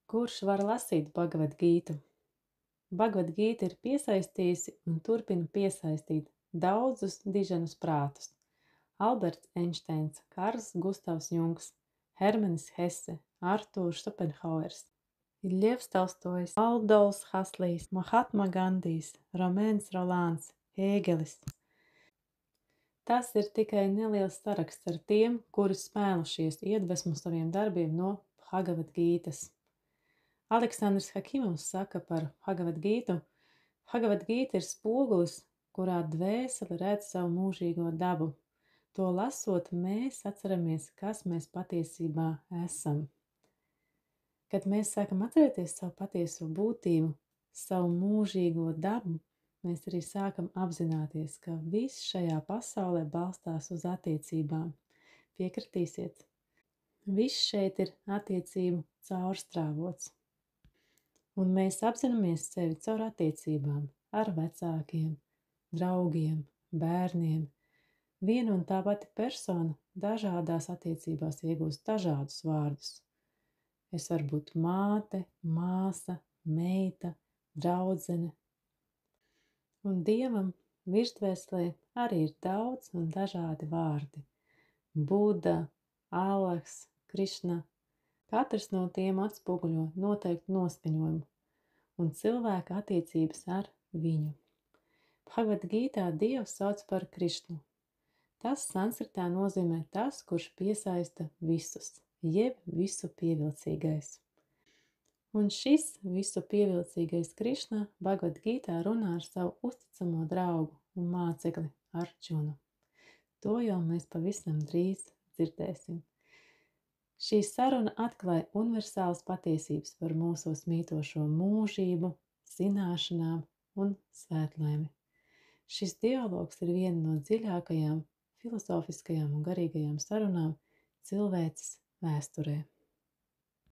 Kurš var lasīt Bhagavad Gītu? Bhagavad Gīta ir piesaistījusi un turpina piesaistīt daudzus diženus prātus. Alberts Einsteins, Karls Gustavs Jungs, Hermanis Hesse, Artūrs Šopenhauers, Iļļevs Tolstojs, Aldous Haslīs, Mahatma Gandijs, Romēns Rolāns, Ēgelis. Tas ir tikai neliels saraksts ar tiem, kuri smēlušies iedvesmu saviem darbiem no Bhagavad Gītas. Aleksandrs Hakimovs saka par Bhagavad Gītu: Bhagavad Gīta ir spogulis, kurā dvēsele redz savu mūžīgo dabu. To lasot, mēs atceramies, kas mēs patiesībā esam. Kad mēs sākam atcerēties savu patieso būtību, savu mūžīgo dabu, mēs arī sākam apzināties, ka viss šajā pasaulē balstās uz attiecībām. Piekritīsiet? Viss šeit ir attiecību caurstrāvots. Un mēs apzināmies sevi caur attiecībām ar vecākiem, draugiem, bērniem. Viena un tā pati persona dažādās attiecībās iegūst dažādus vārdus. Es varu būt māte, māsa, meita, draudzene. Un Dievam virsdvēselē arī ir daudz un dažādi vārdi. Buda, Allahs, Krišna. Katrs no tiem atspoguļo noteiktu noskaņojumu un cilvēka attiecības ar viņu. Bhagavad Gītā Dievs sauc par Krišnu. Tas sanskritā nozīmē tas, kurš piesaista visus, jeb visu pievilcīgais. Un šis visu pievilcīgais Krišna Bhagavad Gītā runā ar savu uzticamo draugu un mācekli Arjunu. To jau mēs pavisam drīz dzirdēsim. Šī saruna atklāja universālas patiesības par mūsos mītošo mūžību, zināšanām un svētlaimi. Šis dialogs ir viena no dziļākajām filozofiskajām un garīgajām sarunām cilvēces vēsturē.